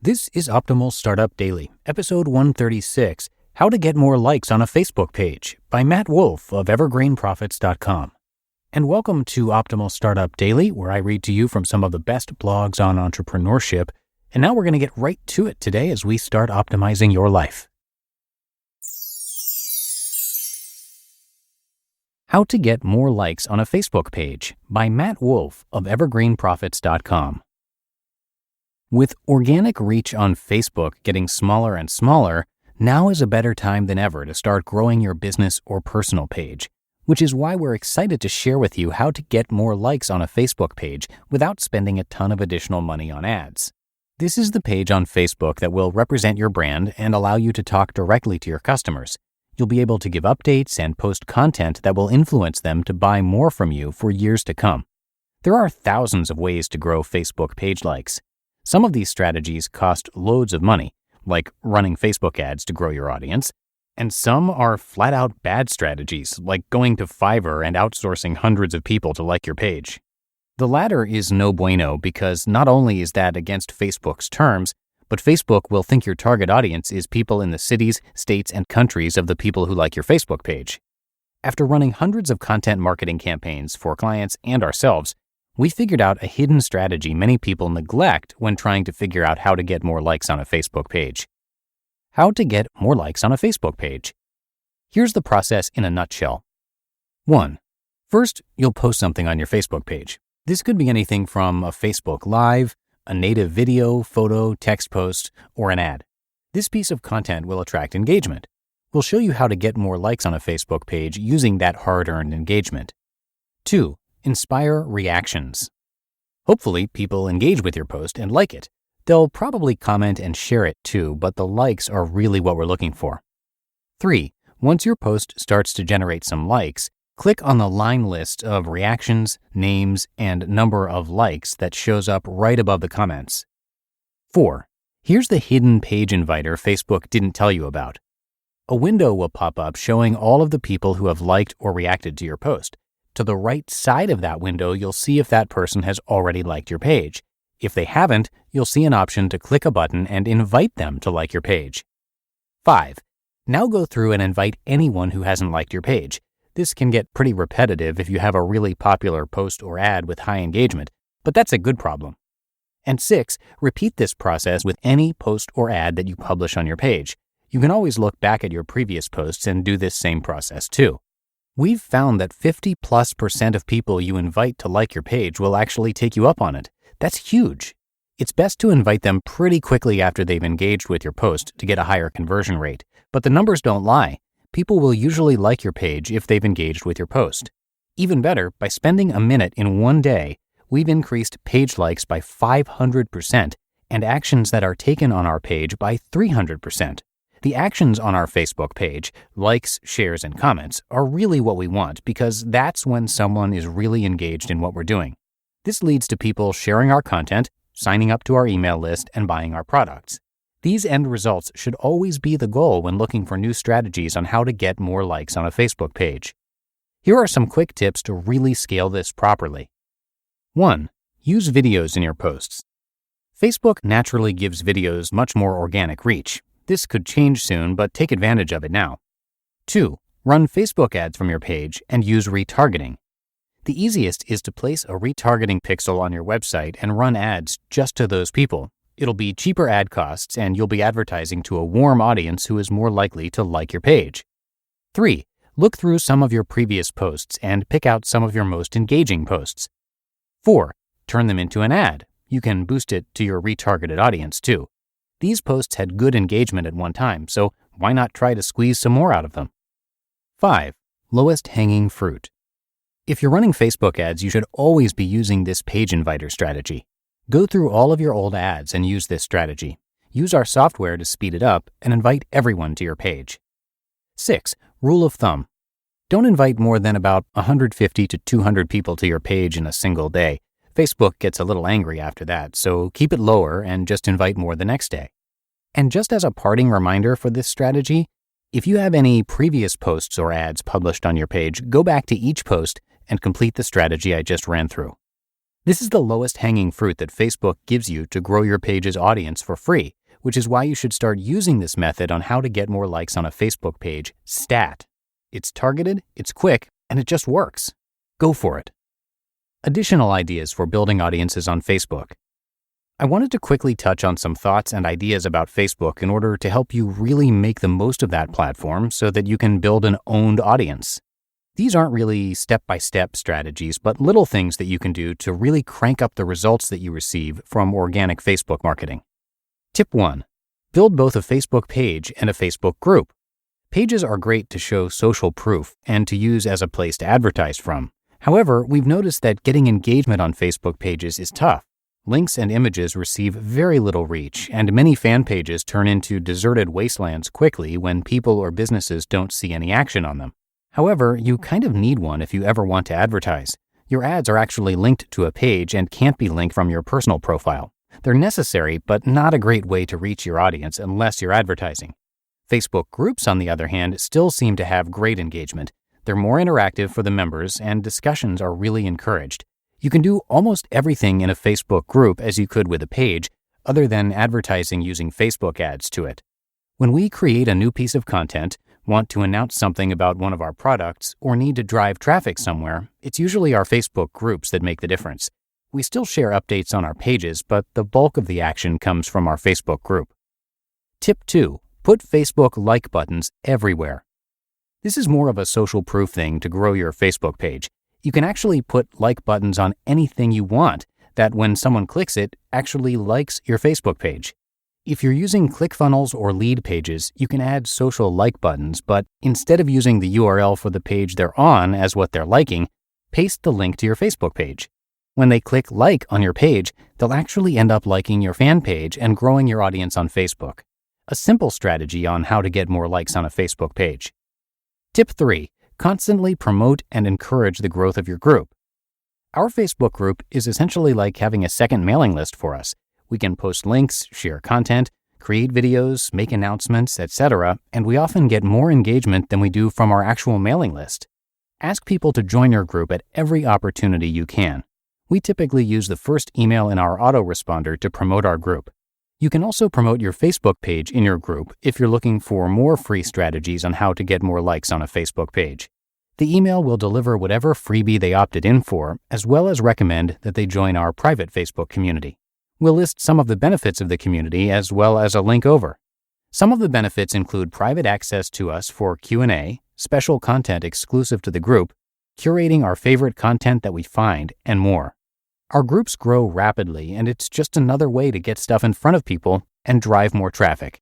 This is Optimal Startup Daily, episode 136, How to Get More Likes on a Facebook Page by Matt Wolfe of evergreenprofits.com. And welcome to Optimal Startup Daily, where I read to you from some of the best blogs on entrepreneurship. And now we're going to get right to it today as we start optimizing your life. How to Get More Likes on a Facebook Page by Matt Wolfe of evergreenprofits.com. With organic reach on Facebook getting smaller and smaller, now is a better time than ever to start growing your business or personal page, which is why we're excited to share with you how to get more likes on a Facebook page without spending a ton of additional money on ads. This is the page on Facebook that will represent your brand and allow you to talk directly to your customers. You'll be able to give updates and post content that will influence them to buy more from you for years to come. There are thousands of ways to grow Facebook page likes. Some of these strategies cost loads of money, like running Facebook ads to grow your audience, and some are flat-out bad strategies, like going to Fiverr and outsourcing hundreds of people to like your page. The latter is no bueno because not only is that against Facebook's terms, but Facebook will think your target audience is people in the cities, states, and countries of the people who like your Facebook page. After running hundreds of content marketing campaigns for clients and ourselves, we figured out a hidden strategy many people neglect when trying to figure out how to get more likes on a Facebook page. How to get more likes on a Facebook page. Here's the process in a nutshell. 1. First, you'll post something on your Facebook page. This could be anything from a Facebook Live, a native video, photo, text post, or an ad. This piece of content will attract engagement. We'll show you how to get more likes on a Facebook page using that hard-earned engagement. 2. Inspire reactions. Hopefully, people engage with your post and like it. They'll probably comment and share it too, but the likes are really what we're looking for. 3. Once your post starts to generate some likes, click on the line list of reactions, names, and number of likes that shows up right above the comments. 4. Here's the hidden page inviter Facebook didn't tell you about. A window will pop up showing all of the people who have liked or reacted to your post. To the right side of that window, you'll see if that person has already liked your page. If they haven't, you'll see an option to click a button and invite them to like your page. 5. Now go through and invite anyone who hasn't liked your page. This can get pretty repetitive if you have a really popular post or ad with high engagement, but that's a good problem. And 6, repeat this process with any post or ad that you publish on your page. You can always look back at your previous posts and do this same process too. We've found that 50+% of people you invite to like your page will actually take you up on it. That's huge. It's best to invite them pretty quickly after they've engaged with your post to get a higher conversion rate, but the numbers don't lie. People will usually like your page if they've engaged with your post. Even better, by spending a minute in one day, we've increased page likes by 500% and actions that are taken on our page by 300%. The actions on our Facebook page, likes, shares, and comments, are really what we want because that's when someone is really engaged in what we're doing. This leads to people sharing our content, signing up to our email list, and buying our products. These end results should always be the goal when looking for new strategies on how to get more likes on a Facebook page. Here are some quick tips to really scale this properly. 1. Use videos in your posts. Facebook naturally gives videos much more organic reach. This could change soon, but take advantage of it now. 2. Run Facebook ads from your page and use retargeting. The easiest is to place a retargeting pixel on your website and run ads just to those people. It'll be cheaper ad costs and you'll be advertising to a warm audience who is more likely to like your page. 3. Look through some of your previous posts and pick out some of your most engaging posts. 4. Turn them into an ad. You can boost it to your retargeted audience too. These posts had good engagement at one time, so why not try to squeeze some more out of them? 5. Lowest hanging fruit. If you're running Facebook ads, you should always be using this page inviter strategy. Go through all of your old ads and use this strategy. Use our software to speed it up and invite everyone to your page. 6. Rule of thumb. Don't invite more than about 150 to 200 people to your page in a single day. Facebook gets a little angry after that, so keep it lower and just invite more the next day. And just as a parting reminder for this strategy, if you have any previous posts or ads published on your page, go back to each post and complete the strategy I just ran through. This is the lowest hanging fruit that Facebook gives you to grow your page's audience for free, which is why you should start using this method on how to get more likes on a Facebook page, stat. It's targeted, it's quick, and it just works. Go for it. Additional ideas for building audiences on Facebook. I wanted to quickly touch on some thoughts and ideas about Facebook in order to help you really make the most of that platform so that you can build an owned audience. These aren't really step-by-step strategies, but little things that you can do to really crank up the results that you receive from organic Facebook marketing. Tip 1. Build both a Facebook page and a Facebook group. Pages are great to show social proof and to use as a place to advertise from. However, we've noticed that getting engagement on Facebook pages is tough. Links and images receive very little reach, and many fan pages turn into deserted wastelands quickly when people or businesses don't see any action on them. However, you kind of need one if you ever want to advertise. Your ads are actually linked to a page and can't be linked from your personal profile. They're necessary, but not a great way to reach your audience unless you're advertising. Facebook groups, on the other hand, still seem to have great engagement. They're more interactive for the members, and discussions are really encouraged. You can do almost everything in a Facebook group as you could with a page, other than advertising using Facebook ads to it. When we create a new piece of content, want to announce something about one of our products, or need to drive traffic somewhere, it's usually our Facebook groups that make the difference. We still share updates on our pages, but the bulk of the action comes from our Facebook group. Tip 2. Put Facebook like buttons everywhere. This is more of a social proof thing to grow your Facebook page. You can actually put like buttons on anything you want that when someone clicks it, actually likes your Facebook page. If you're using ClickFunnels or lead pages, you can add social like buttons, but instead of using the URL for the page they're on as what they're liking, paste the link to your Facebook page. When they click like on your page, they'll actually end up liking your fan page and growing your audience on Facebook. A simple strategy on how to get more likes on a Facebook page. Tip 3. Constantly promote and encourage the growth of your group. Our Facebook group is essentially like having a second mailing list for us. We can post links, share content, create videos, make announcements, etc., and we often get more engagement than we do from our actual mailing list. Ask people to join your group at every opportunity you can. We typically use the first email in our autoresponder to promote our group. You can also promote your Facebook page in your group if you're looking for more free strategies on how to get more likes on a Facebook page. The email will deliver whatever freebie they opted in for, as well as recommend that they join our private Facebook community. We'll list some of the benefits of the community as well as a link over. Some of the benefits include private access to us for Q&A, special content exclusive to the group, curating our favorite content that we find, and more. Our groups grow rapidly, and it's just another way to get stuff in front of people and drive more traffic.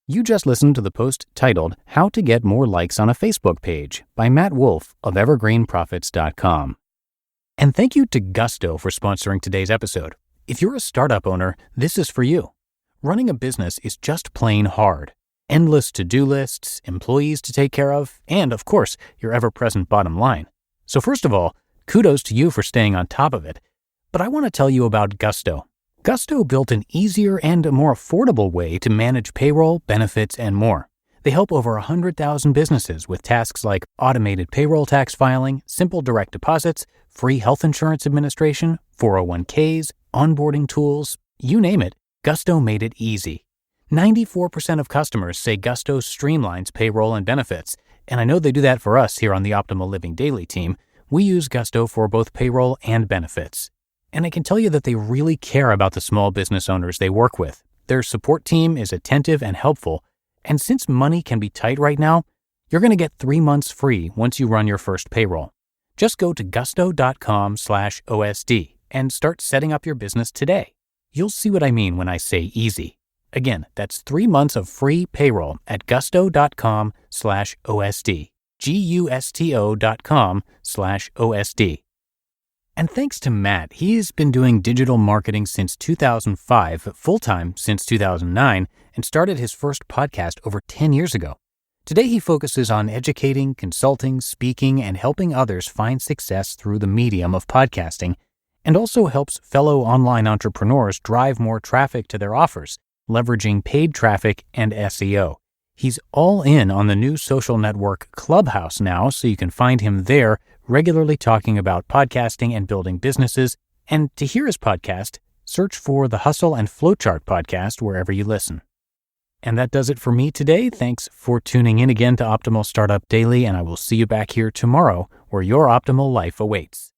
You just listened to the post titled How to Get More Likes on a Facebook Page by Matt Wolfe of evergreenprofits.com. And thank you to Gusto for sponsoring today's episode. If you're a startup owner, this is for you. Running a business is just plain hard. Endless to-do lists, employees to take care of, and, of course, your ever-present bottom line. So first of all, kudos to you for staying on top of it. But I want to tell you about Gusto. Gusto built an easier and more affordable way to manage payroll, benefits, and more. They help over 100,000 businesses with tasks like automated payroll tax filing, simple direct deposits, free health insurance administration, 401ks, onboarding tools, you name it, Gusto made it easy. 94% of customers say Gusto streamlines payroll and benefits, and I know they do that for us here on the Optimal Living Daily team. We use Gusto for both payroll and benefits. And I can tell you that they really care about the small business owners they work with. Their support team is attentive and helpful, and since money can be tight right now, you're going to get 3 months free once you run your first payroll. Just go to gusto.com/OSD and start setting up your business today. You'll see what I mean when I say easy. Again, that's 3 months of free payroll at gusto.com/OSD. gusto.com/OSD. And thanks to Matt, he's been doing digital marketing since 2005, full-time since 2009, and started his first podcast over 10 years ago. Today he focuses on educating, consulting, speaking, and helping others find success through the medium of podcasting, and also helps fellow online entrepreneurs drive more traffic to their offers, leveraging paid traffic and SEO. He's all in on the new social network Clubhouse now, so you can find him there regularly talking about podcasting and building businesses. And to hear his podcast, search for the Hustle and Flowchart podcast wherever you listen. And that does it for me today. Thanks for tuning in again to Optimal Startup Daily, and I will see you back here tomorrow where your optimal life awaits.